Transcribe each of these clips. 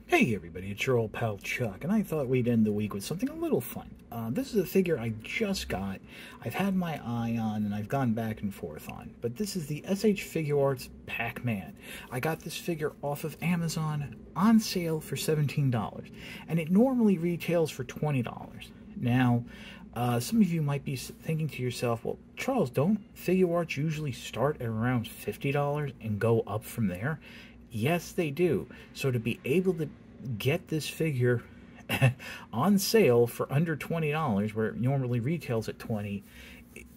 Hey everybody, it's your old pal Chuck, and I thought we'd end the week with something a little fun. This is a figure I just got, I've had my eye on, and I've gone back and forth on. But this is the SH Figuarts Pac-Man. I got this figure off of Amazon on sale for $17, and it normally retails for $20. Now, some of you might be thinking to yourself, well, Charles, don't Figuarts usually start at around $50 and go up from there? Yes, they do. So to be able to get this figure on sale for under $20, where it normally retails at $20,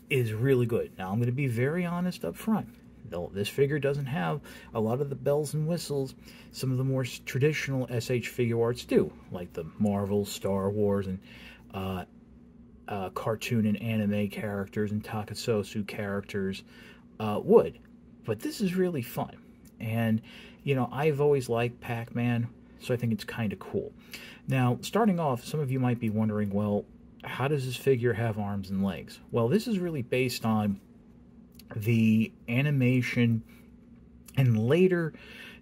is really good. Now, I'm going to be very honest up front. Though this figure doesn't have a lot of the bells and whistles some of the more traditional SH Figuarts do, like the Marvel, Star Wars, and cartoon and anime characters and tokusatsu characters would. But this is really fun. And, you know, I've always liked Pac-Man, so I think it's kind of cool. Now, starting off, some of you might be wondering, well, how does this figure have arms and legs? Well, this is really based on the animation and later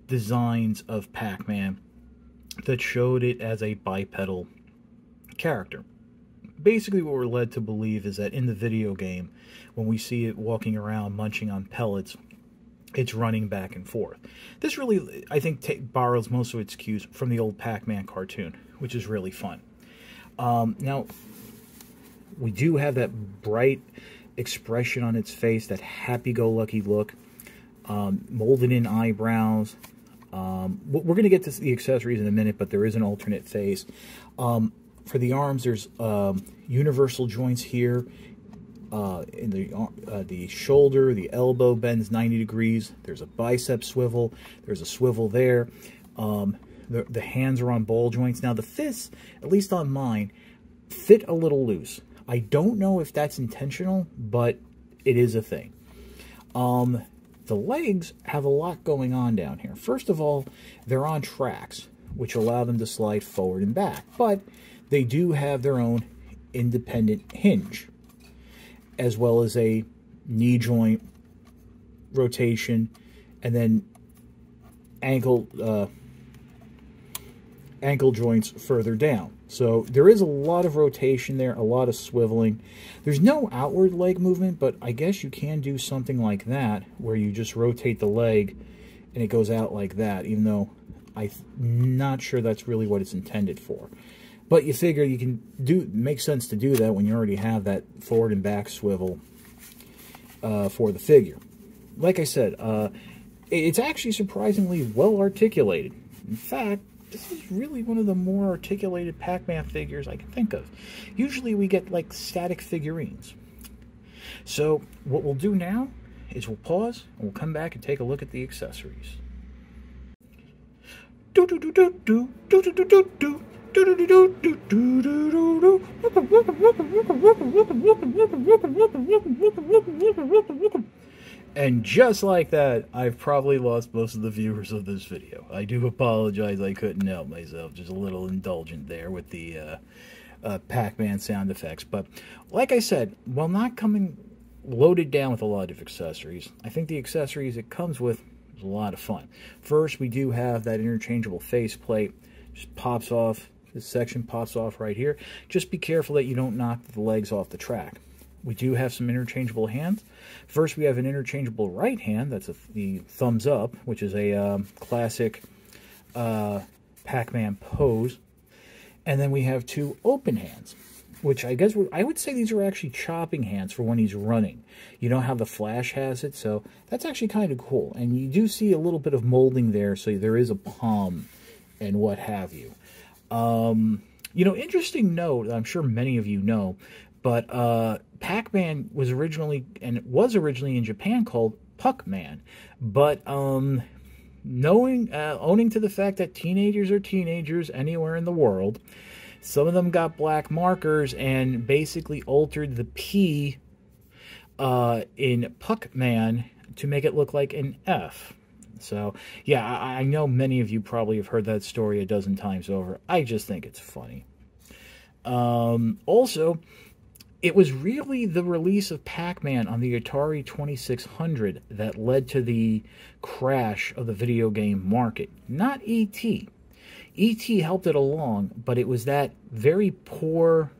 designs of Pac-Man that showed it as a bipedal character. Basically, what we're led to believe is that in the video game, when we see it walking around munching on pellets, it's running back and forth. This really, I think, borrows most of its cues from the old Pac-Man cartoon, which is really fun. Now, we do have that bright expression on its face, that happy-go-lucky look, molded in eyebrows. We're going to get to the accessories in a minute, but there is an alternate face. For the arms, there's universal joints here. In the shoulder, the elbow bends 90 degrees. There's a bicep swivel. There's a swivel there. The hands are on ball joints. Now, the fists, at least on mine, fit a little loose. I don't know if that's intentional, but it is a thing. The legs have a lot going on down here. First of all, they're on tracks, which allow them to slide forward and back. But they do have their own independent hinge, as well as a knee joint rotation, and then ankle joints further down. So there is a lot of rotation there, a lot of swiveling. There's no outward leg movement, but I guess you can do something like that, where you just rotate the leg and it goes out like that, even though I'm not sure that's really what it's intended for. But you figure you can makes sense to do that when you already have that forward and back swivel for the figure. Like I said, it's actually surprisingly well articulated. In fact, this is really one of the more articulated Pac-Man figures I can think of. Usually we get like static figurines. So what we'll do now is we'll pause and we'll come back and take a look at the accessories. And just like that, I've probably lost most of the viewers of this video. I do apologize, I couldn't help myself. Just a little indulgent there with the Pac-Man sound effects. But like I said, while not coming loaded down with a lot of accessories, I think the accessories it comes with is a lot of fun. First, we do have that interchangeable faceplate. Just pops off. This section pops off right here. Just be careful that you don't knock the legs off the track. We do have some interchangeable hands. First, we have an interchangeable right hand. That's the thumbs up, which is a classic Pac-Man pose. And then we have two open hands, which I guess I would say these are actually chopping hands for when he's running. You know how the Flash has it? So that's actually kind of cool. And you do see a little bit of molding there, so there is a palm and what have you. You know, interesting note, I'm sure many of you know, but Pac-Man was originally in Japan called Puck-Man. But owning to the fact that teenagers are teenagers anywhere in the world, some of them got black markers and basically altered the P in Puck-Man to make it look like an F. So, yeah, I know many of you probably have heard that story a dozen times over. I just think it's funny. Also, it was really the release of Pac-Man on the Atari 2600 that led to the crash of the video game market, not E.T. E.T. helped it along, but it was that very poor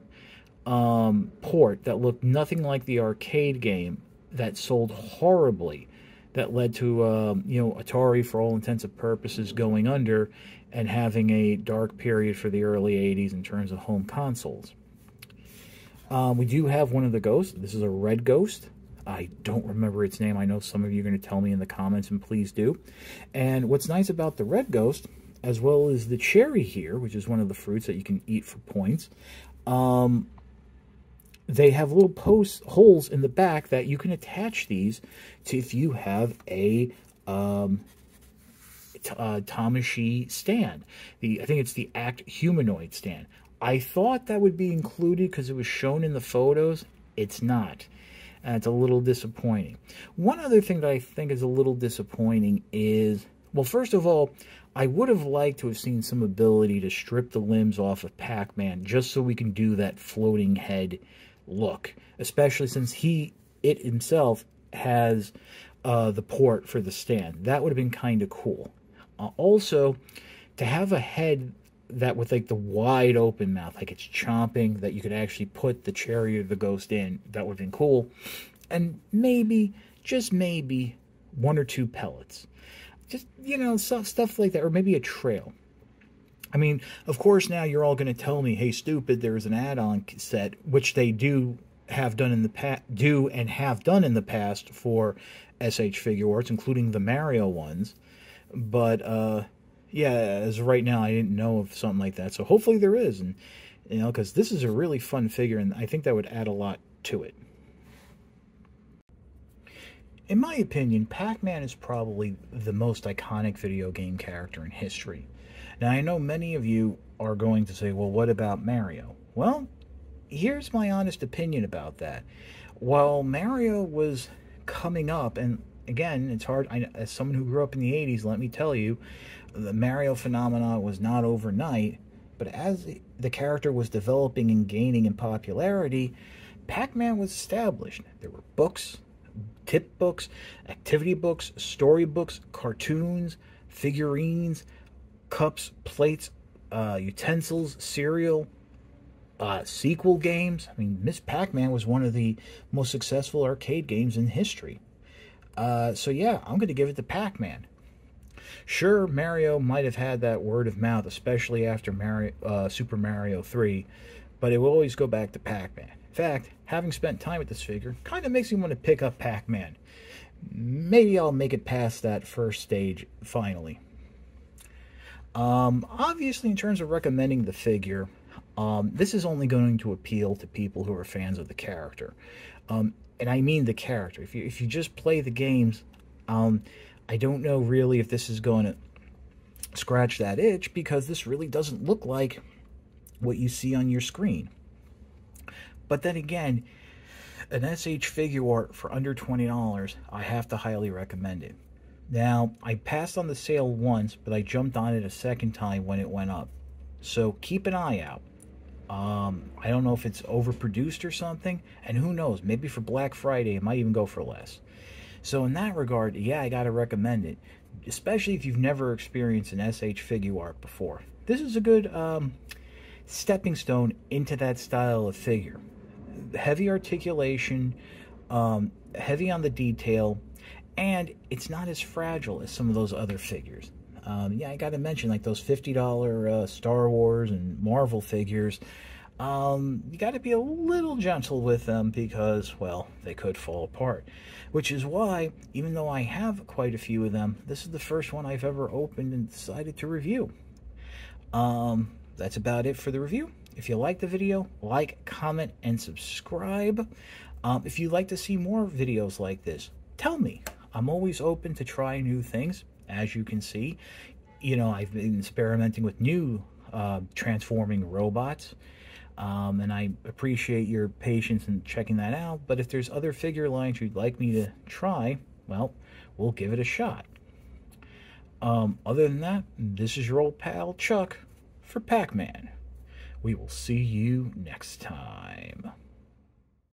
port that looked nothing like the arcade game that sold horribly, that led to Atari, for all intents and purposes, going under and having a dark period for the early 80s in terms of home consoles. We do have one of the ghosts. This is a red ghost. I don't remember its name. I know some of you are going to tell me in the comments, and please do. And what's nice about the red ghost, as well as the cherry here, which is one of the fruits that you can eat for points, they have little holes in the back that you can attach these to if you have a Tamashii stand. I think it's the Act Humanoid stand. I thought that would be included because it was shown in the photos. It's not. And it's a little disappointing. One other thing that I think is a little disappointing is, well, first of all, I would have liked to have seen some ability to strip the limbs off of Pac-Man just so we can do that floating head look, especially since it himself has the port for the stand. That would have been kind of cool. Also, to have a head that with like the wide open mouth, like it's chomping, that you could actually put the cherry or the ghost in, that would have been cool. And maybe, just maybe, 1 or 2 pellets. Just, stuff like that, or maybe a trail. I mean, of course, now you're all going to tell me, hey, stupid, there's an add-on set, which they have done in the past for SH Figuarts, including the Mario ones. But, yeah, as of right now, I didn't know of something like that. So hopefully there is, and because this is a really fun figure, and I think that would add a lot to it. In my opinion, Pac-Man is probably the most iconic video game character in history. Now, I know many of you are going to say, well, what about Mario? Well, here's my honest opinion about that. While Mario was coming up, and again, it's hard, as someone who grew up in the 80s, let me tell you, the Mario phenomenon was not overnight, but as the character was developing and gaining in popularity, Pac-Man was established. There were books, tip books, activity books, storybooks, cartoons, figurines, cups, plates, utensils, cereal, sequel games. I mean, Miss Pac-Man was one of the most successful arcade games in history. So yeah, I'm going to give it to Pac-Man. Sure, Mario might have had that word of mouth, especially after Super Mario 3, but it will always go back to Pac-Man. In fact, having spent time with this figure kind of makes me want to pick up Pac-Man. Maybe I'll make it past that first stage finally. Obviously, in terms of recommending the figure, this is only going to appeal to people who are fans of the character. And I mean the character. If you just play the games, I don't know really if this is going to scratch that itch, because this really doesn't look like what you see on your screen. But then again, an SH Figuart for under $20, I have to highly recommend it. Now, I passed on the sale once, but I jumped on it a second time when it went up. So keep an eye out. I don't know if it's overproduced or something, and who knows, maybe for Black Friday it might even go for less. So in that regard, yeah, I gotta recommend it, especially if you've never experienced an SH Figuart before. This is a good stepping stone into that style of figure. Heavy articulation, heavy on the detail, and it's not as fragile as some of those other figures. Yeah, I gotta mention, like those $50 Star Wars and Marvel figures, you gotta be a little gentle with them because, well, they could fall apart. Which is why, even though I have quite a few of them, this is the first one I've ever opened and decided to review. That's about it for the review. If you like the video, like, comment, and subscribe. If you'd like to see more videos like this, tell me. I'm always open to try new things. As you can see, I've been experimenting with new transforming robots, and I appreciate your patience in checking that out. But if there's other figure lines you'd like me to try, well, we'll give it a shot. Other than that, this is your old pal Chuck for Pac-Man. We will see you next time.